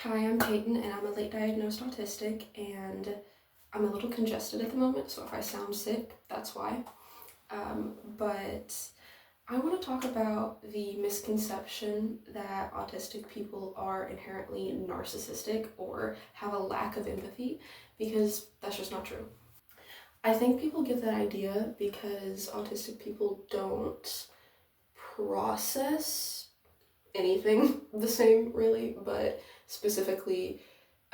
Hi, I'm Peyton, and I'm a late diagnosed autistic, and I'm a little congested at the moment, so if I sound sick, that's why. But I want to talk about the misconception that autistic people are inherently narcissistic or have a lack of empathy, because that's just not true. I think people get that idea because autistic people don't process anything the same, really, but specifically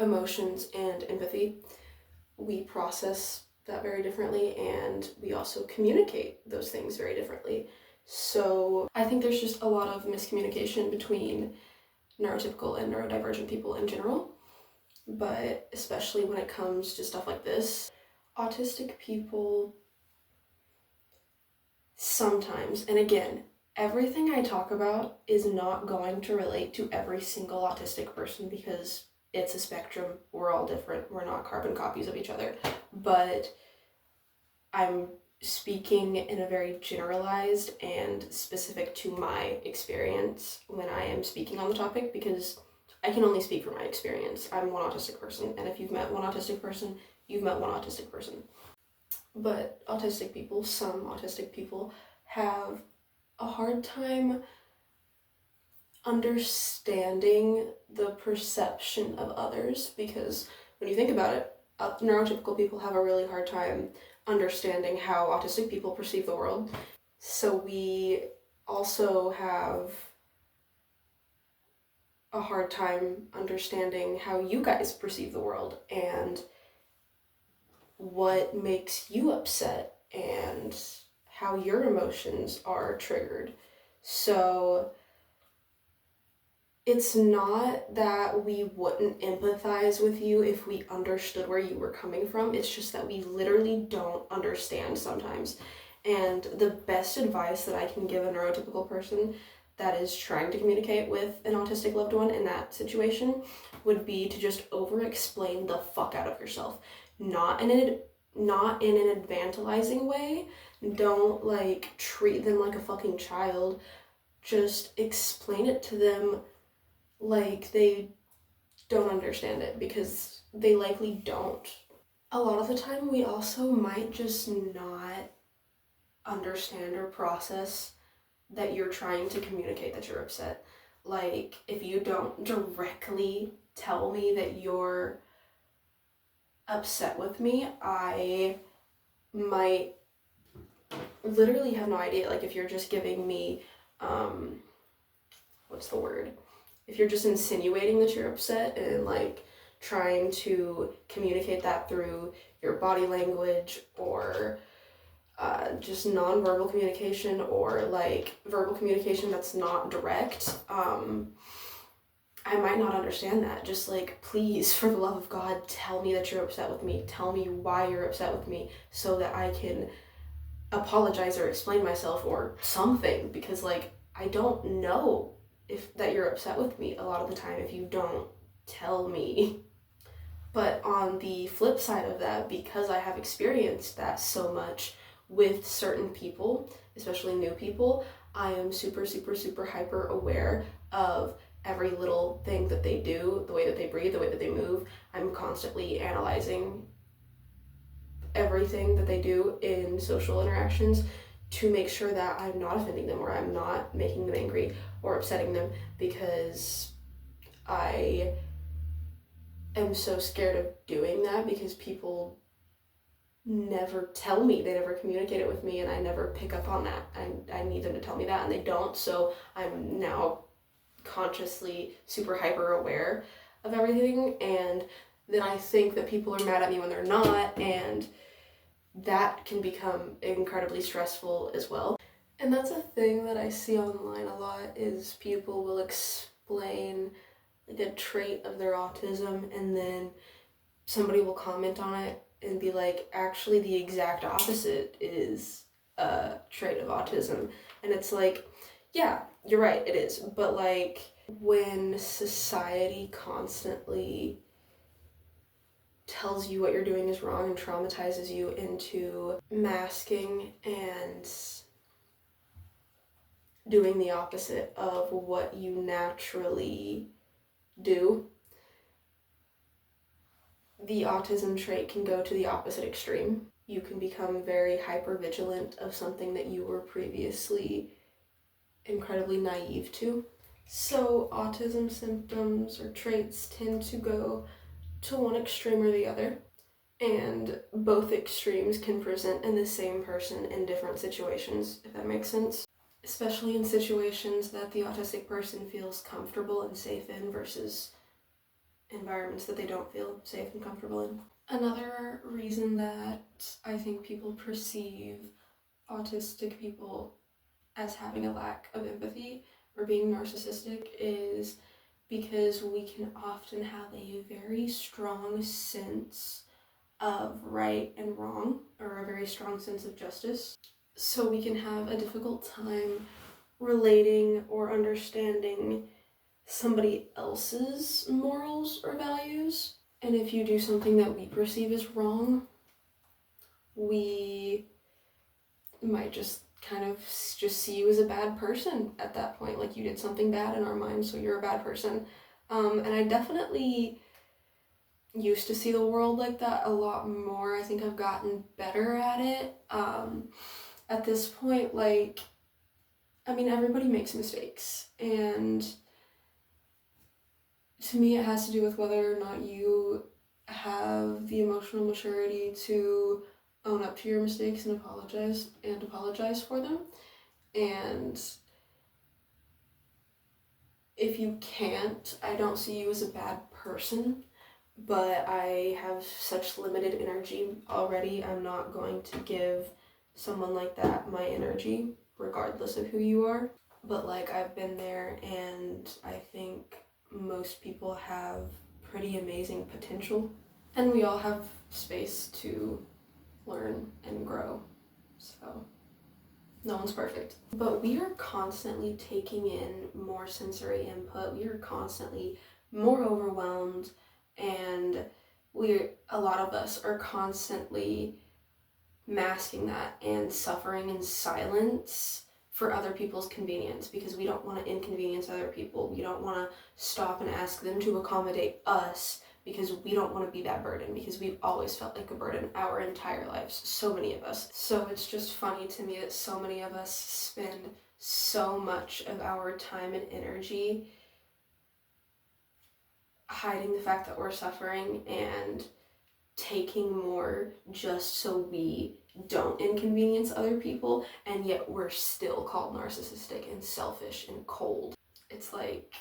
emotions and empathy. We process that very differently, and we also communicate those things very differently. So I think there's just a lot of miscommunication between neurotypical and neurodivergent people in general, but especially when it comes to stuff like this. Autistic people sometimes, and again, everything I talk about is not going to relate to every single autistic person because it's a spectrum. We're all different. We're not carbon copies of each other. But I'm speaking in a very generalized and specific to my experience when I am speaking on the topic, because I can only speak from my experience. I'm one autistic person, and if you've met one autistic person, you've met one autistic person. But some autistic people, have a hard time understanding the perception of others, because when you think about it, neurotypical people have a really hard time understanding how autistic people perceive the world. So we also have a hard time understanding how you guys perceive the world and what makes you upset and how your emotions are triggered. So it's not that we wouldn't empathize with you if we understood where you were coming from. It's just that we literally don't understand sometimes. And the best advice that I can give a neurotypical person that is trying to communicate with an autistic loved one in that situation would be to just over-explain the fuck out of yourself. Not in an infantilizing way. Don't treat them like a fucking child. Just explain it to them like they don't understand it, because they likely don't. A lot of the time we also might just not understand or process that you're trying to communicate that you're upset. Like, if you don't directly tell me that you're upset with me, I might literally have no idea. Like, if you're just giving me, what's the word? If you're just insinuating that you're upset and trying to communicate that through your body language or just nonverbal communication or verbal communication that's not direct, I might not understand that. Just please, for the love of God, tell me that you're upset with me. Tell me why you're upset with me so that I can apologize or explain myself or something, because I don't know if that you're upset with me a lot of the time if you don't tell me. But on the flip side of that, because I have experienced that so much with certain people, especially new people, I am super, super, super hyper aware of every little thing that they do, the way that they breathe, the way that they move. I'm constantly analyzing everything that they do in social interactions to make sure that I'm not offending them or I'm not making them angry or upsetting them, because I am so scared of doing that, because people never tell me, they never communicate it with me, and I never pick up on that. I need them to tell me that, and they don't, so I'm now consciously super hyper aware of everything, and then I think that people are mad at me when they're not, and that can become incredibly stressful as well. And that's a thing that I see online a lot, is people will explain a trait of their autism, and then somebody will comment on it and be like, actually the exact opposite is a trait of autism. And it's yeah, you're right, it is. But when society constantly tells you what you're doing is wrong and traumatizes you into masking and doing the opposite of what you naturally do, the autism trait can go to the opposite extreme. You can become very hypervigilant of something that you were previously incredibly naive to. So autism symptoms or traits tend to go to one extreme or the other, and both extremes can present in the same person in different situations, if that makes sense. Especially in situations that the autistic person feels comfortable and safe in versus environments that they don't feel safe and comfortable in. Another reason that I think people perceive autistic people as having a lack of empathy or being narcissistic is because we can often have a very strong sense of right and wrong, or a very strong sense of justice. So we can have a difficult time relating or understanding somebody else's morals or values. And if you do something that we perceive as wrong, we might just kind of just see you as a bad person at that point. Like, you did something bad in our minds, so you're a bad person. And I definitely used to see the world like that a lot more. I think I've gotten better at it. At this point, like, I mean, everybody makes mistakes, and to me it has to do with whether or not you have the emotional maturity to own up to your mistakes and apologize for them. And if you can't, I don't see you as a bad person, but I have such limited energy already. I'm not going to give someone like that my energy, regardless of who you are. But like, I've been there, and I think most people have pretty amazing potential, and we all have space to learn and grow. So no one's perfect. But we are constantly taking in more sensory input. We are constantly more overwhelmed, and a lot of us are constantly masking that and suffering in silence for other people's convenience, because we don't want to inconvenience other people. We don't want to stop and ask them to accommodate us, because we don't want to be that burden, because we've always felt like a burden our entire lives, so many of us. So it's just funny to me that so many of us spend so much of our time and energy hiding the fact that we're suffering and taking more just so we don't inconvenience other people, and yet we're still called narcissistic and selfish and cold. It's like,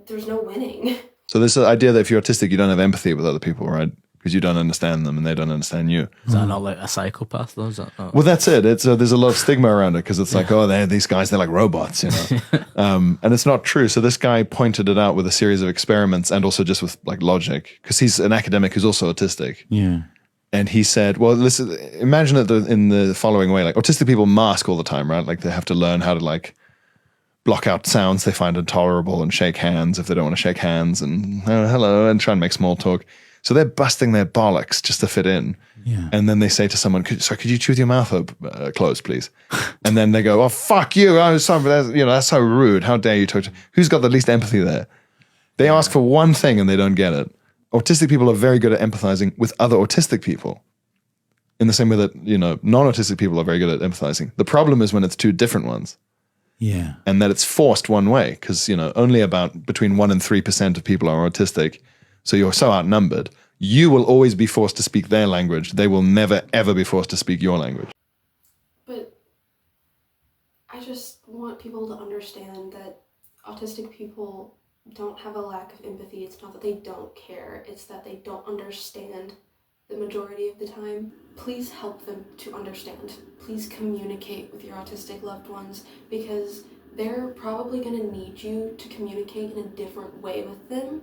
there's no winning. So this idea that if you're autistic, you don't have empathy with other people, right? Because you don't understand them and they don't understand you. Is that not like a psychopath though? Is that not? Well, that's it. It's there's a lot of stigma around it, because it's like, oh, these guys, they're like robots, you know. And it's not true. So this guy pointed it out with a series of experiments, and also just with like logic, because he's an academic who's also autistic. Yeah. And he said, well, listen, imagine it in the following way. Like, autistic people mask all the time, right? Like, they have to learn how to like block out sounds they find intolerable and shake hands if they don't want to shake hands, and hello, and try and make small talk. So they're busting their bollocks just to fit in. Yeah. And then they say to someone, could you chew with your mouth closed, please? And then they go, oh, fuck you. I'm sorry, but that's so rude. How dare you talk to... Who's got the least empathy there? They ask for one thing and they don't get it. Autistic people are very good at empathizing with other autistic people, in the same way that, non-autistic people are very good at empathizing. The problem is when it's two different ones. Yeah. And that it's forced one way, because, only about between 1% and 3% of people are autistic. So you're so outnumbered. You will always be forced to speak their language. They will never, ever be forced to speak your language. But I just want people to understand that autistic people don't have a lack of empathy. It's not that they don't care. It's that they don't understand the majority of the time. Please help them to understand. Please communicate with your autistic loved ones, because they're probably going to need you to communicate in a different way with them.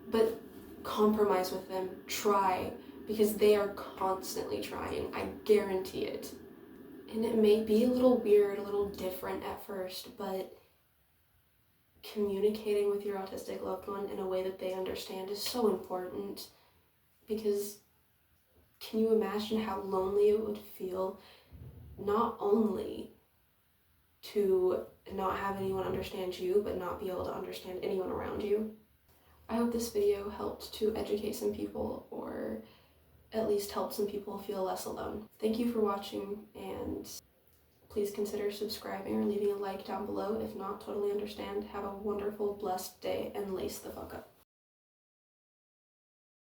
But compromise with them. Try, because they are constantly trying. I guarantee it. And it may be a little weird, a little different at first, but communicating with your autistic loved one in a way that they understand is so important. Because can you imagine how lonely it would feel, not only to not have anyone understand you, but not be able to understand anyone around you? I hope this video helped to educate some people, or at least help some people feel less alone. Thank you for watching, and please consider subscribing or leaving a like down below. If not, totally understand. Have a wonderful, blessed day, and lace the fuck up.